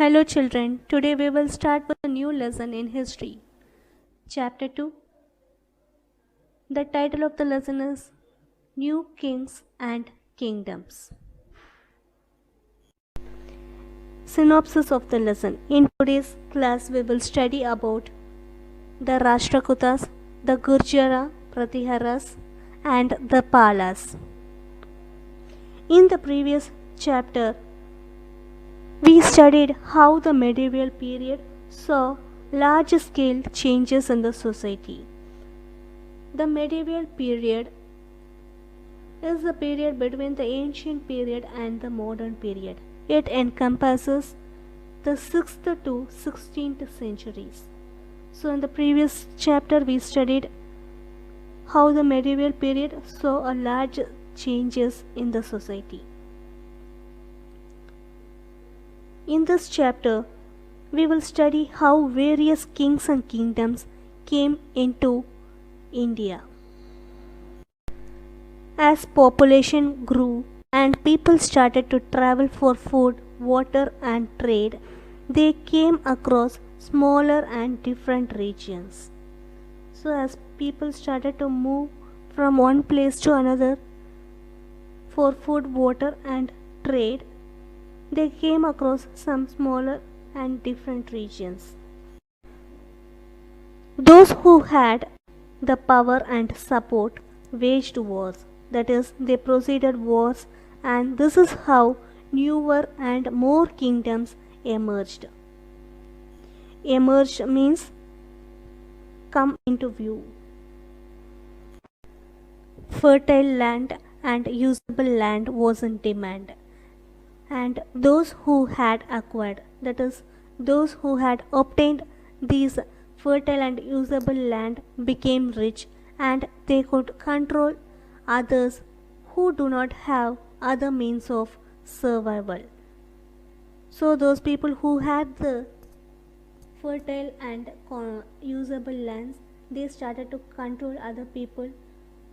Hello children, today we will start with a new lesson in history. Chapter 2. The title of the lesson is New Kings and Kingdoms. Synopsis of the lesson. In today's class we will study about the Rashtrakutas, the GURJARA-PRATIHARAS and the Palas. In the previous chapter, we studied how the medieval period saw large-scale changes in the society. The medieval period is the period between the ancient period and the modern period. It encompasses the 6th to 16th centuries. So in the previous chapter we studied how the medieval period saw a large changes in the society. In this chapter, we will study how various kings and kingdoms came into India. As population grew and people started to travel for food, water and trade, they came across smaller and different regions. So as people started to move from one place to another for food, water and trade, they came across some smaller and different regions. Those who had the power and support waged wars, that is, they proceeded wars, and this is how newer and more kingdoms emerged. Emerged means come into view. Fertile land and usable land was in demand, and those who had acquired, that is, those who had obtained these fertile and usable land became rich, and they could control others who do not have other means of survival. So those people who had the fertile and usable lands, they started to control other people,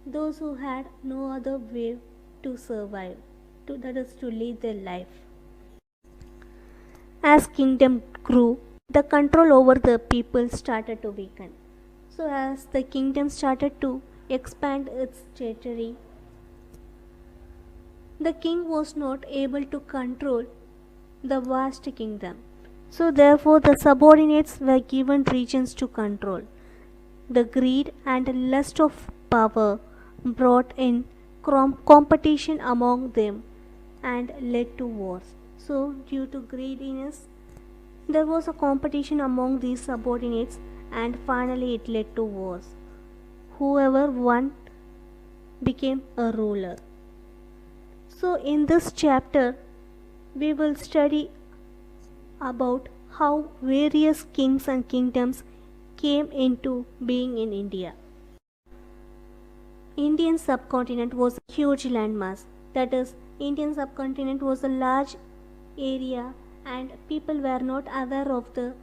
those who had no other way to survive, that is to lead their life. As kingdom grew, the control over the people started to weaken. So as the kingdom started to expand its territory, the king was not able to control the vast kingdom. So therefore the subordinates were given regions to control. The greed and lust of power brought in competition among them and led to wars. So due to greediness, there was a competition among these subordinates, and finally it led to wars. Whoever won became a ruler. So in this chapter, we will study about how various kings and kingdoms came into being in India. Indian subcontinent was a huge landmass, that is, Indian subcontinent was a large area and people were not aware of the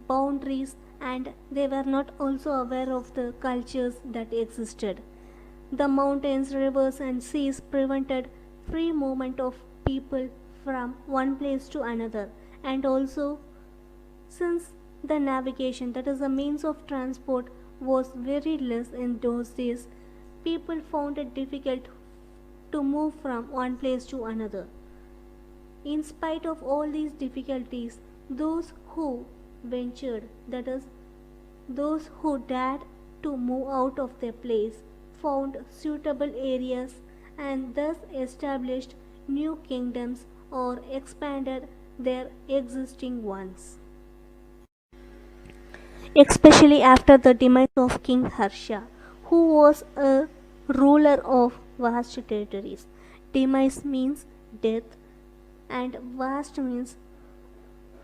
boundaries, and they were not also aware of the cultures that existed. The mountains, rivers and seas prevented free movement of people from one place to another, and also since the navigation, that is the means of transport, was very less in those days, people found it difficult to move from one place to another. In spite of all these difficulties, those who ventured, that is, those who dared to move out of their place, found suitable areas and thus established new kingdoms or expanded their existing ones. Especially after the demise of King Harsha, who was a ruler of vast territories. Demise means death, and vast means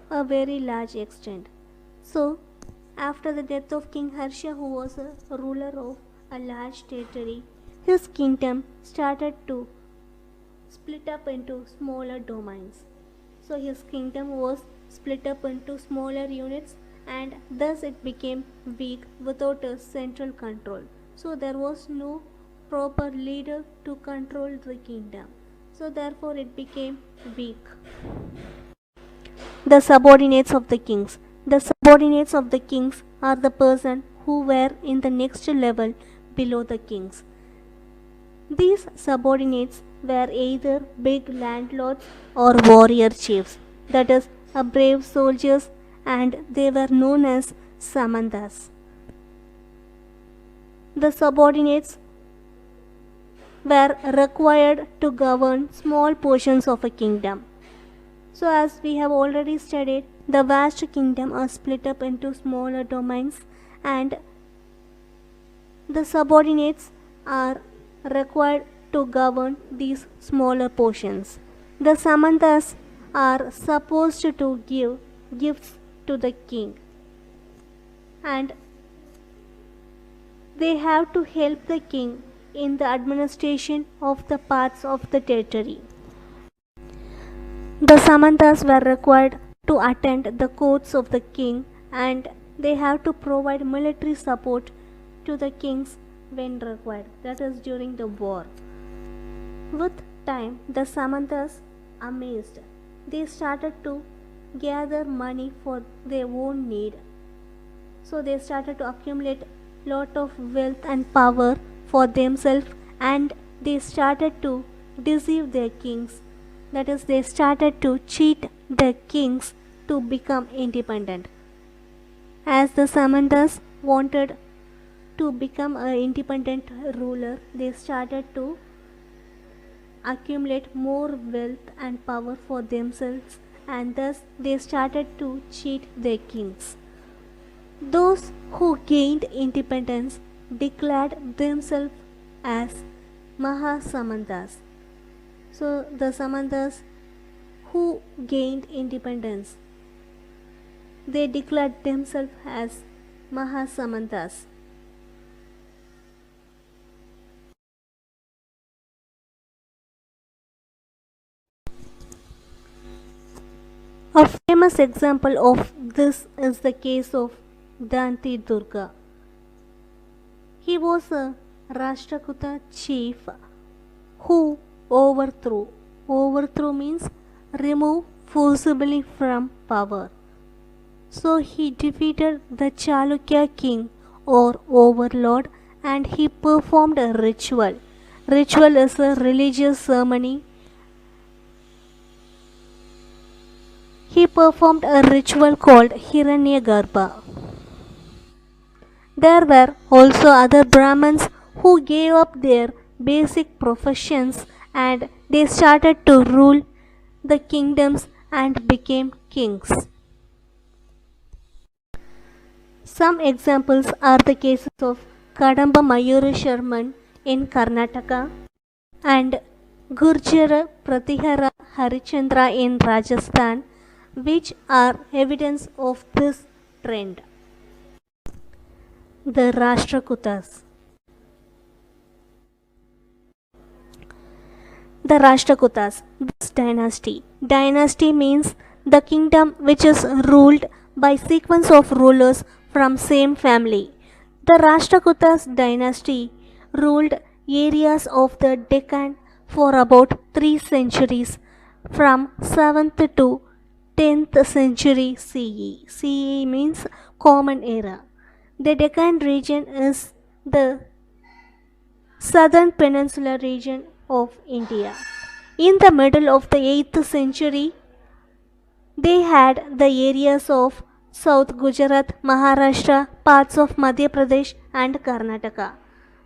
a very large extent. So, after the death of King Harsha, who was a ruler of a large territory, his kingdom started to split up into smaller domains. So, his kingdom was split up into smaller units, and thus it became weak without a central control. So, there was no proper leader to control the kingdom. So, therefore, it became weak. The subordinates of the kings. The subordinates of the kings are the person who were in the next level below the kings. These subordinates were either big landlords or warrior chiefs, that is, brave soldiers, and they were known as samantas. The subordinates were required to govern small portions of a kingdom. So, as we have already studied, the vast kingdom are split up into smaller domains, and the subordinates are required to govern these smaller portions. The samantas are supposed to give gifts to the king, and they have to help the king in the administration of the parts of the territory. The samantas were required to attend the courts of the king, and they have to provide military support to the kings when required, that is during the war. With time, the samantas, amazed, they started to gather money for their own need. So they started to accumulate lot of wealth and power for themselves, and they started to deceive their kings. That is, they started to cheat the kings to become independent. As the samantas wanted to become an independent ruler, they started to accumulate more wealth and power for themselves, and thus they started to cheat their kings. Those who gained independence declared themselves as Mahasamantas. So the Samantas who gained independence, they declared themselves as Mahasamantas. A famous example of this is the case of Danti Durga. He was a Rashtrakuta chief who overthrew means remove forcibly from power. So he defeated the Chalukya king or overlord, and he performed a ritual. Ritual is a religious ceremony. He performed a ritual called Hiranyagarbha. There were also other Brahmins who gave up their basic professions, and they started to rule the kingdoms and became kings. Some examples are the cases of Kadamba Mayurasharman in Karnataka and GURJARA-PRATIHARAS Harichandra in Rajasthan, which are evidence of this trend. The Rashtrakutas. The Rashtrakutas, this dynasty. Dynasty means the kingdom which is ruled by sequence of rulers from same family. The Rashtrakutas dynasty ruled areas of the Deccan for about 3 centuries, from 7th to 10th century CE. CE means Common Era. The Deccan region is the southern peninsula region of India. In the middle of the 8th century, they had the areas of South Gujarat, Maharashtra, parts of Madhya Pradesh and Karnataka.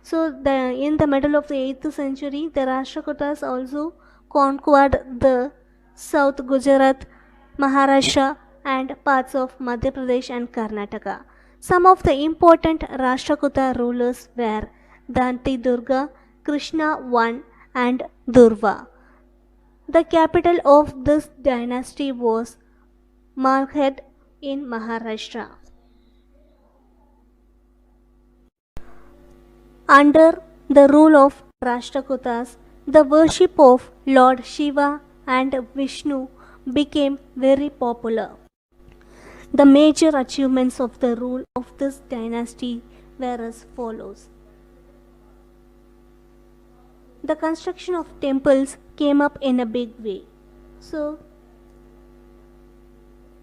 So in the middle of the 8th century, the Rashtrakutas also conquered the South Gujarat, Maharashtra and parts of Madhya Pradesh and Karnataka. Some of the important Rashtrakuta rulers were Danti Durga, Krishna I and Durva. The capital of this dynasty was Malghat in Maharashtra. Under the rule of Rashtrakutas, the worship of Lord Shiva and Vishnu became very popular. The major achievements of the rule of this dynasty were as follows. The construction of temples came up in a big way. So,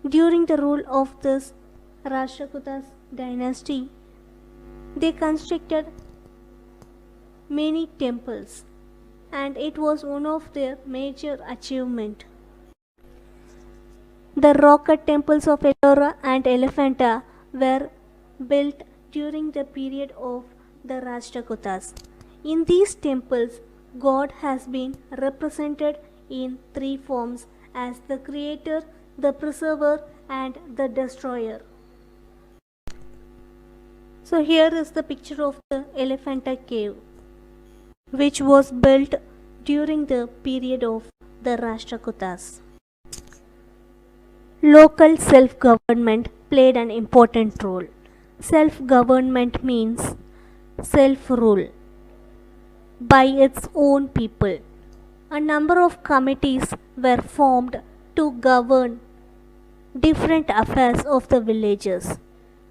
During the rule of this Rashtrakutas dynasty, they constructed many temples, and it was one of their major achievements. The rock-cut temples of Ellora and Elephanta were built during the period of the Rashtrakutas. In these temples, God has been represented in three forms as the creator, the preserver, and the destroyer. So here is the picture of the Elephanta Cave, which was built during the period of the Rashtrakutas. Local self-government played an important role. Self-government means self-rule by its own people. A number of committees were formed to govern different affairs of the villages.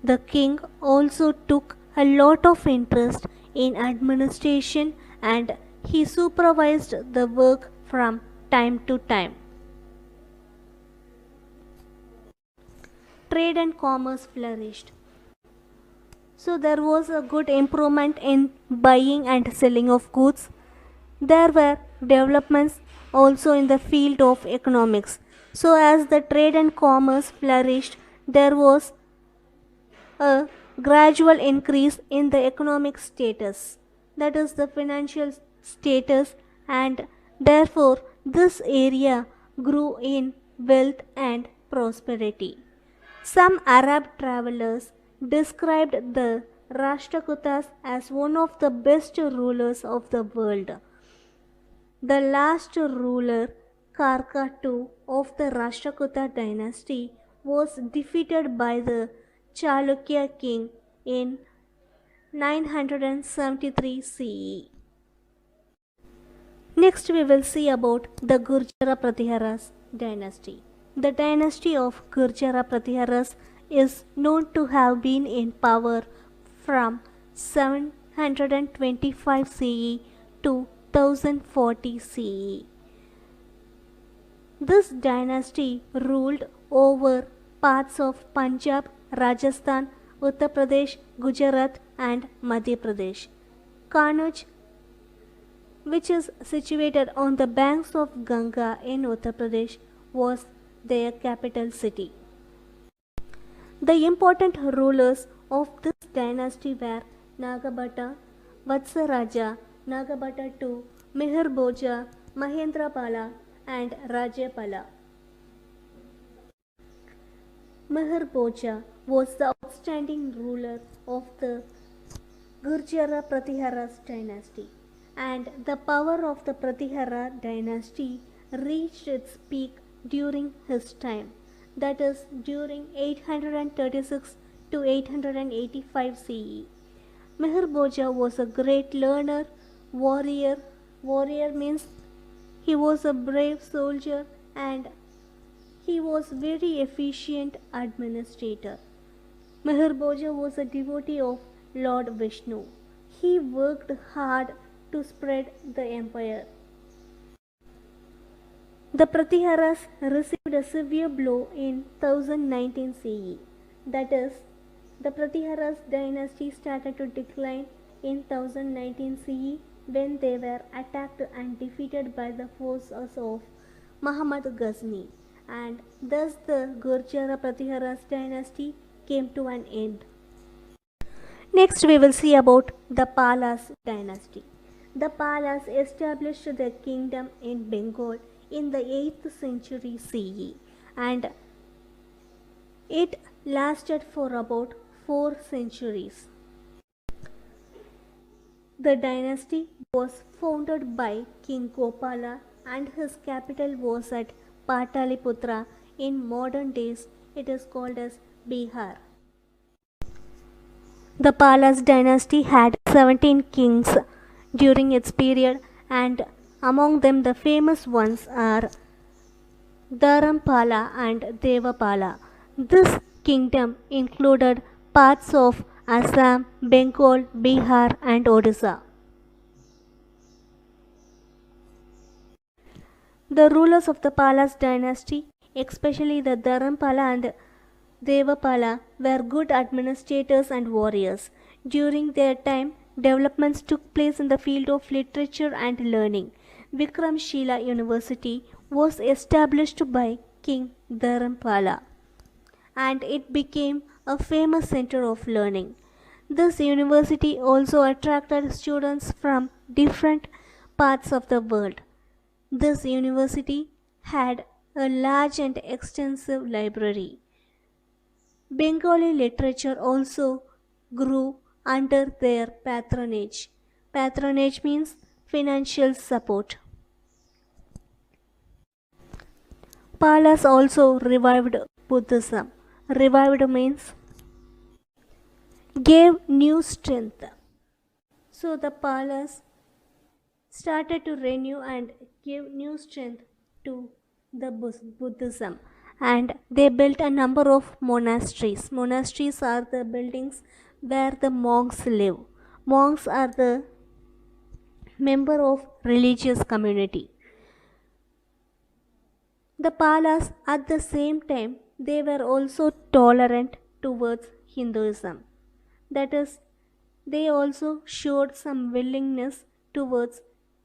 The king also took a lot of interest in administration and he supervised the work from time to time. Trade and commerce flourished. So there was a good improvement in buying and selling of goods. There were developments also in the field of economics. So as the trade and commerce flourished, there was a gradual increase in the economic status, that is the financial status, and therefore this area grew in wealth and prosperity. Some Arab travelers described the Rashtrakutas as one of the best rulers of the world. The last ruler, Karka II of the Rashtrakuta dynasty, was defeated by the Chalukya king in 973 CE. Next we will see about the GURJARA-PRATIHARAS dynasty. The dynasty of GURJARA-PRATIHARAS is known to have been in power from 725 CE to 1040 CE. This dynasty ruled over parts of Punjab, Rajasthan, Uttar Pradesh, Gujarat and Madhya Pradesh. Kannauj, which is situated on the banks of Ganga in Uttar Pradesh, was their capital city. The important rulers of this dynasty were Nagabhata, Vatsaraja, Nagabhata II, Mihir Bhoja, Mahendrapala and Rajapala. Mihir Bhoja was the outstanding ruler of the GURJARA-PRATIHARAS dynasty, and the power of the Pratihara dynasty reached its peak during his time, that is during 836 to 885 CE. Mihir Bhoja was a great learner, warrior. Warrior means he was a brave soldier and he was very efficient administrator. Mihir Bhoja was a devotee of Lord Vishnu. He worked hard to spread the empire. The Pratiharas received a severe blow in 1019 CE. That is, the Pratiharas dynasty started to decline in 1019 CE when they were attacked and defeated by the forces of Muhammad Ghazni, and thus the GURJARA-PRATIHARAS dynasty came to an end. Next we will see about the Palas dynasty. The Palas established their kingdom in Bengal in the 8th century CE, and it lasted for about 4 centuries. The dynasty was founded by King Gopala and his capital was at Pataliputra. In modern days it is called as Bihar. The Palas dynasty had 17 kings during its period, and among them the famous ones are Dharampala and Devapala. This kingdom included parts of Assam, Bengal, Bihar and Odisha. The rulers of the Palas dynasty Especially the Dharampala and Devapala were good administrators and warriors. During their time, developments took place in the field of literature and learning. Vikramshila University was established by King Dharampala and it became a famous center of learning. This university also attracted students from different parts of the world. This university had a large and extensive library. Bengali literature also grew under their patronage. Patronage means financial support. Palas also revived Buddhism. Revived means gave new strength. So the Palas started to renew and give new strength to the Buddhism, and they built a number of monasteries. Monasteries are the buildings where the monks live. Monks are the member of religious community. The Palas at the same time they were also tolerant towards Hinduism. That is, they also showed some willingness towards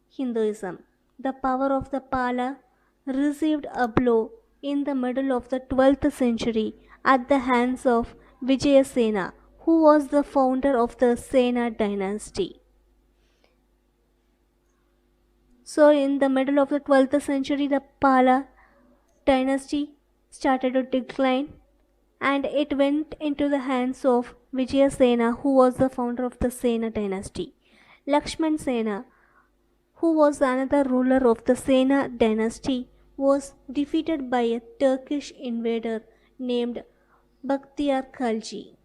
Hinduism. The power of the Pala received a blow in the middle of the 12th century at the hands of Vijayasena, who was the founder of the Sena dynasty. So, in the middle of the 12th century, the Pala dynasty started to decline and it went into the hands of Vijayasena, who was the founder of the Sena dynasty. Lakshman Sena, who was another ruler of the Sena dynasty, was defeated by a Turkish invader named Bakhtiyar Khalji.